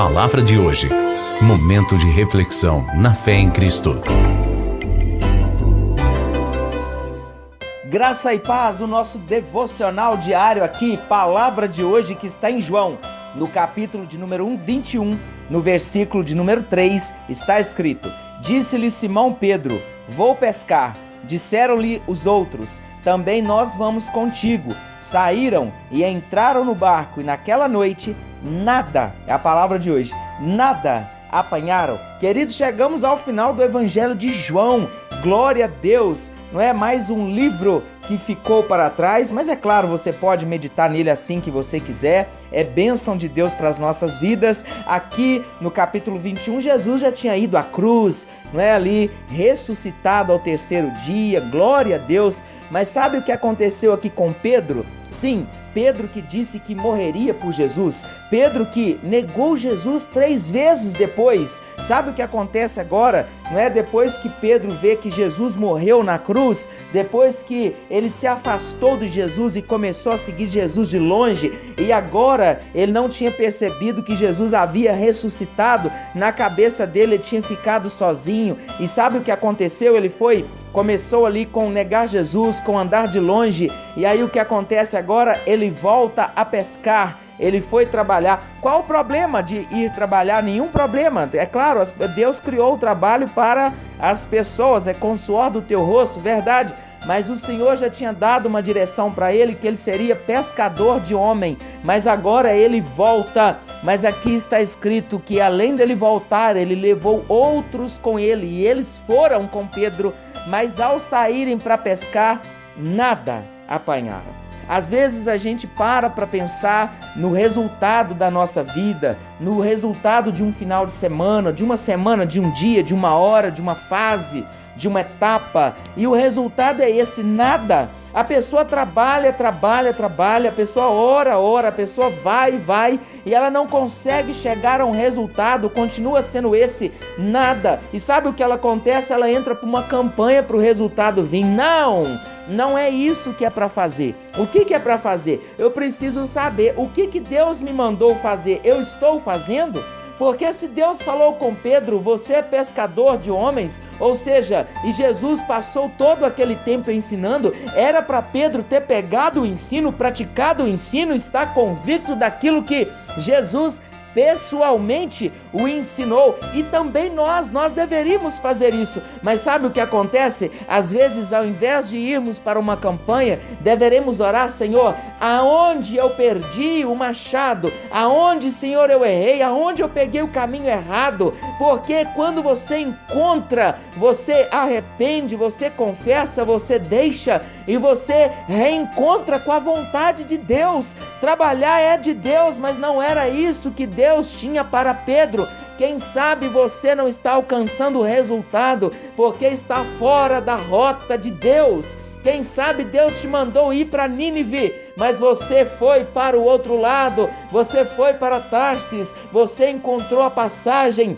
palavra de hoje. Momento de reflexão na fé em Cristo. Graça e paz, o nosso devocional diário aqui, palavra de hoje que está em João, no capítulo de número 21, no versículo de número 3, está escrito: Disse-lhe Simão Pedro: Vou pescar. Disseram-lhe os outros: Também nós vamos contigo. Saíram e entraram no barco, e naquela noite nada, é a palavra de hoje, nada apanharam. Queridos, chegamos ao final do Evangelho de João. Glória a Deus! Não é mais um livro que ficou para trás, mas é claro, você pode meditar nele assim que você quiser. É bênção de Deus para as nossas vidas. Aqui no capítulo 21, Jesus já tinha ido à cruz, não é, ali ressuscitado ao terceiro dia. Glória a Deus! Mas sabe o que aconteceu aqui com Pedro? Sim, Pedro que disse que morreria por Jesus, Pedro que negou Jesus 3 vezes depois. Sabe o que acontece agora? Não é depois que Pedro vê que Jesus morreu na cruz, depois que ele se afastou de Jesus e começou a seguir Jesus de longe, e agora ele não tinha percebido que Jesus havia ressuscitado, na cabeça dele ele tinha ficado sozinho. E sabe o que aconteceu? Começou ali com negar Jesus, com andar de longe, e aí o que acontece agora? Ele volta a pescar, ele foi trabalhar. Qual o problema de ir trabalhar? Nenhum problema. É claro, Deus criou o trabalho para as pessoas, é com o suor do teu rosto, verdade. Mas o Senhor já tinha dado uma direção para ele, que ele seria pescador de homem, mas agora ele volta. Mas aqui está escrito que além dele voltar, ele levou outros com ele, e eles foram com Pedro, mas ao saírem para pescar, nada apanharam. Às vezes a gente para pensar no resultado da nossa vida, no resultado de um final de semana, de um dia, de uma hora, de uma fase, de uma etapa, e o resultado é esse: nada. A pessoa trabalha, a pessoa ora, a pessoa vai, e ela não consegue chegar a um resultado, continua sendo esse nada. E sabe o que acontece? Ela entra para uma campanha para o resultado vir. Não é isso que é para fazer. O que é para fazer? Eu preciso saber o que Deus me mandou fazer. Eu estou fazendo? Porque se Deus falou com Pedro, você é pescador de homens, ou seja, e Jesus passou todo aquele tempo ensinando, era para Pedro ter pegado o ensino, praticado o ensino, estar convicto daquilo que Jesus pessoalmente o ensinou. E também nós deveríamos fazer isso. Mas sabe o que acontece? Às vezes, ao invés de irmos para uma campanha, deveremos orar: Senhor, aonde eu perdi o machado? Aonde, Senhor, eu errei? Aonde eu peguei o caminho errado? Porque quando você encontra, você arrepende, você confessa, você deixa e você reencontra com a vontade de Deus. Trabalhar é de Deus, mas não era isso que Deus tinha para Pedro. Quem sabe você não está alcançando o resultado porque está fora da rota de Deus. Quem sabe Deus te mandou ir para Nínive, mas você foi para o outro lado, você foi para Tarsis, você encontrou a passagem,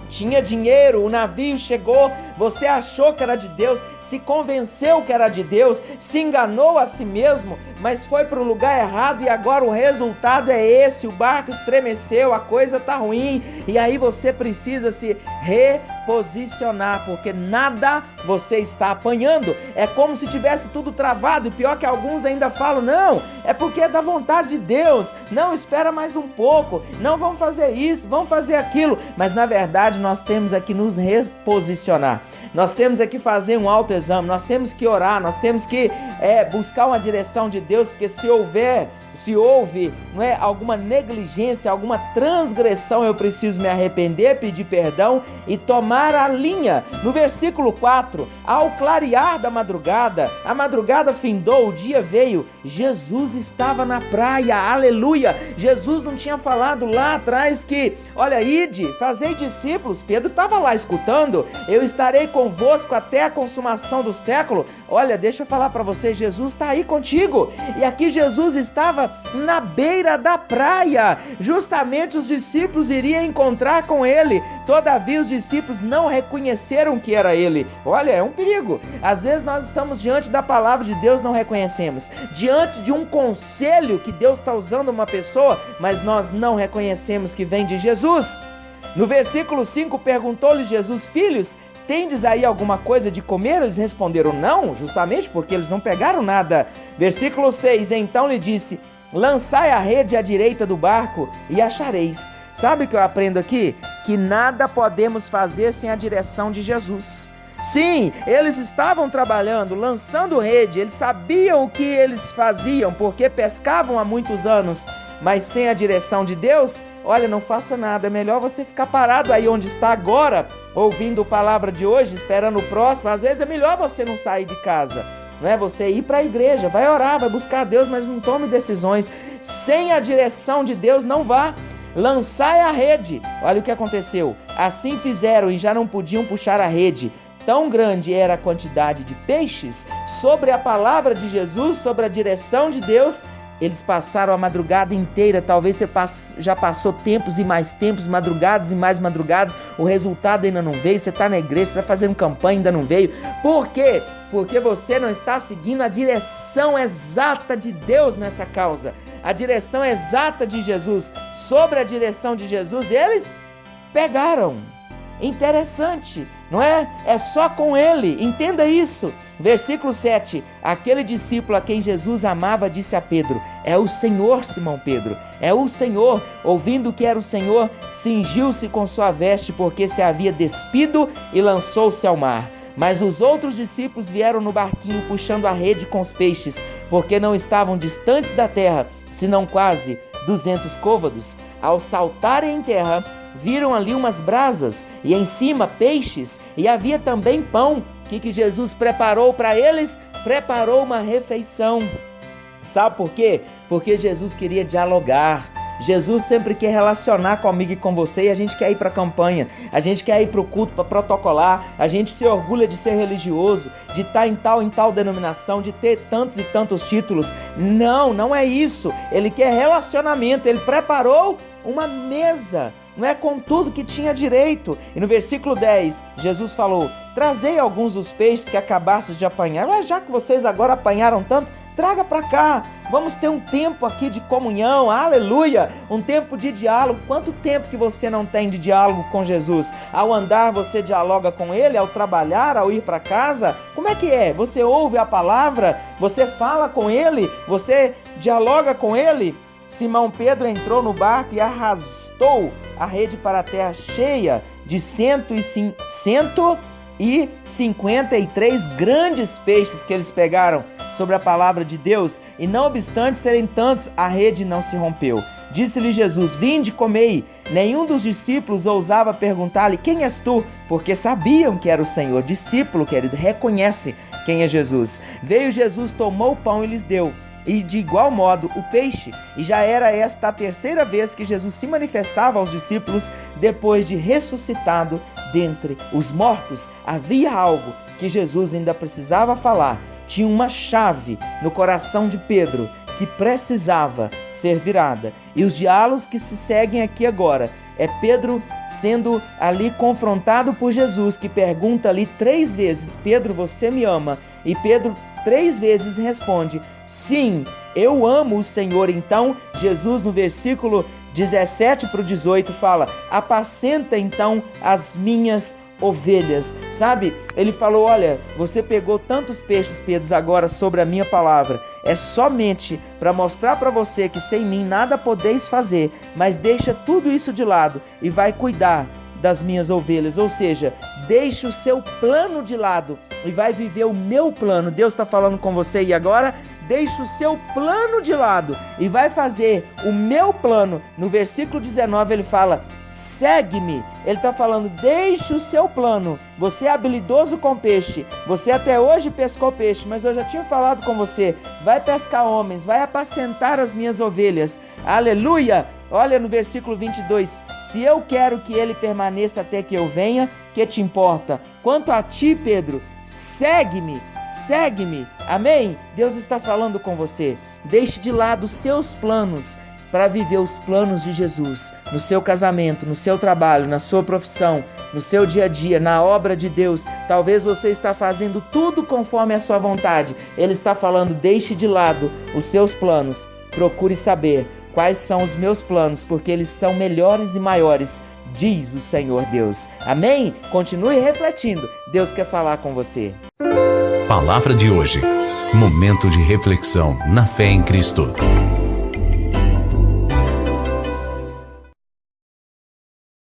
tinha dinheiro, o navio chegou, você achou que era de Deus, se convenceu que era de Deus, se enganou a si mesmo, mas foi para o lugar errado, e agora o resultado é esse: o barco estremeceu, a coisa está ruim, e aí você precisa se reposicionar, porque nada você está apanhando. É como se tivesse tudo travado, e pior que alguns ainda falam: não, é porque é da vontade de Deus, não, espera mais um pouco, não, vamos fazer isso, vamos fazer aquilo. Mas na verdade nós temos aqui nos reposicionar, nós temos aqui fazer um autoexame, nós temos que orar, nós temos que buscar uma direção de Deus, porque se houve, não é, alguma negligência, alguma transgressão, eu preciso me arrepender, pedir perdão e tomar a linha. No versículo 4, ao clarear da madrugada, a madrugada findou, o dia veio, Jesus estava na praia, aleluia. Jesus não tinha falado lá atrás que, olha, ide, fazei discípulos. Pedro estava lá escutando: eu estarei convosco até a consumação do século. Olha, deixa eu falar para você, Jesus está aí contigo, e aqui Jesus estava estava na beira da praia. Justamente os discípulos iriam encontrar com ele. Todavia os discípulos não reconheceram que era ele. Olha, é um perigo. Às vezes nós estamos diante da palavra de Deus, não reconhecemos. Diante de um conselho que Deus está usando uma pessoa, mas nós não reconhecemos que vem de Jesus. No versículo 5, perguntou-lhe Jesus: filhos, tendes aí alguma coisa de comer? Eles responderam: não, justamente porque eles não pegaram nada. Versículo 6, então lhe disse: lançai a rede à direita do barco e achareis. Sabe o que eu aprendo aqui? Que nada podemos fazer sem a direção de Jesus. Sim, eles estavam trabalhando, lançando rede, eles sabiam o que eles faziam, porque pescavam há muitos anos, mas sem a direção de Deus, olha, não faça nada, é melhor você ficar parado aí onde está agora, ouvindo a palavra de hoje, esperando o próximo. Às vezes é melhor você não sair de casa, não é? Você ir para a igreja, vai orar, vai buscar a Deus, mas não tome decisões. Sem a direção de Deus, não vá. Lançai a rede. Olha o que aconteceu. Assim fizeram e já não podiam puxar a rede. Tão grande era a quantidade de peixes. Sobre a palavra de Jesus, sobre a direção de Deus, eles passaram a madrugada inteira. Talvez você já passou tempos e mais tempos, madrugadas e mais madrugadas. O resultado ainda não veio. Você está na igreja, você está fazendo campanha, ainda não veio. Por quê? Porque você não está seguindo a direção exata de Deus nessa causa. A direção exata de Jesus. Sobre a direção de Jesus, eles pegaram. Interessante, não é? É só com ele, entenda isso. Versículo 7, aquele discípulo a quem Jesus amava disse a Pedro: é o Senhor, Simão Pedro, é o Senhor. Ouvindo que era o Senhor, cingiu-se com sua veste, porque se havia despido, e lançou-se ao mar. Mas os outros discípulos vieram no barquinho puxando a rede com os peixes, porque não estavam distantes da terra, senão quase 200 côvados. Ao saltarem em terra, viram ali umas brasas e em cima peixes, e havia também pão. O que Jesus preparou para eles? Preparou uma refeição. Sabe por quê? Porque Jesus queria dialogar. Jesus sempre quer relacionar comigo e com você, e a gente quer ir para a campanha, a gente quer ir para o culto, para protocolar, a gente se orgulha de ser religioso, de estar em tal denominação, de ter tantos e tantos títulos. Não, não é isso. Ele quer relacionamento, ele preparou uma mesa, não é, com tudo que tinha direito. E no versículo 10, Jesus falou: trazei alguns dos peixes que acabastes de apanhar. Mas já que vocês agora apanharam tanto, traga para cá. Vamos ter um tempo aqui de comunhão, aleluia, um tempo de diálogo. Quanto tempo que você não tem de diálogo com Jesus? Ao andar você dialoga com Ele, ao trabalhar, ao ir para casa? Como é que é? Você ouve a palavra? Você fala com Ele? Você dialoga com Ele? Simão Pedro entrou no barco e arrastou a rede para a terra, cheia de 153 grandes peixes que eles pegaram sobre a palavra de Deus, e não obstante serem tantos, a rede não se rompeu. Disse-lhe Jesus: vinde, comei. Nenhum dos discípulos ousava perguntar-lhe: quem és tu? Porque sabiam que era o Senhor. Discípulo, querido, reconhece quem é Jesus. Veio Jesus, tomou o pão e lhes deu, e de igual modo o peixe. E já era esta a terceira vez que Jesus se manifestava aos discípulos depois de ressuscitado dentre os mortos. Havia algo que Jesus ainda precisava falar. Tinha uma chave no coração de Pedro que precisava ser virada. E os diálogos que se seguem aqui agora é Pedro sendo ali confrontado por Jesus, que pergunta ali 3 vezes: Pedro, você me ama? E Pedro 3 vezes responde: sim, eu amo o Senhor. Então Jesus, no versículo 17 para o 18, fala: apacenta então as minhas ovelhas. Sabe, ele falou: olha, você pegou tantos peixes, Pedro, agora sobre a minha palavra, é somente para mostrar para você que sem mim nada podeis fazer, mas deixa tudo isso de lado e vai cuidar das minhas ovelhas. Ou seja, deixa o seu plano de lado e vai viver o meu plano. Deus está falando com você e agora deixa o seu plano de lado e vai fazer o meu plano. No versículo 19 ele fala: segue-me. Ele está falando: deixe o seu plano. Você é habilidoso com peixe, você até hoje pescou peixe, mas eu já tinha falado com você: vai pescar homens, vai apacentar as minhas ovelhas. Aleluia! Olha no versículo 22, se eu quero que ele permaneça até que eu venha, que te importa? Quanto a ti, Pedro, segue-me, segue-me. Amém? Deus está falando com você. Deixe de lado os seus planos para viver os planos de Jesus no seu casamento, no seu trabalho, na sua profissão, no seu dia a dia, na obra de Deus. Talvez você está fazendo tudo conforme a sua vontade. Ele está falando: deixe de lado os seus planos. Procure saber quais são os meus planos, porque eles são melhores e maiores, diz o Senhor Deus. Amém? Continue refletindo. Deus quer falar com você. Palavra de hoje. Momento de reflexão na fé em Cristo.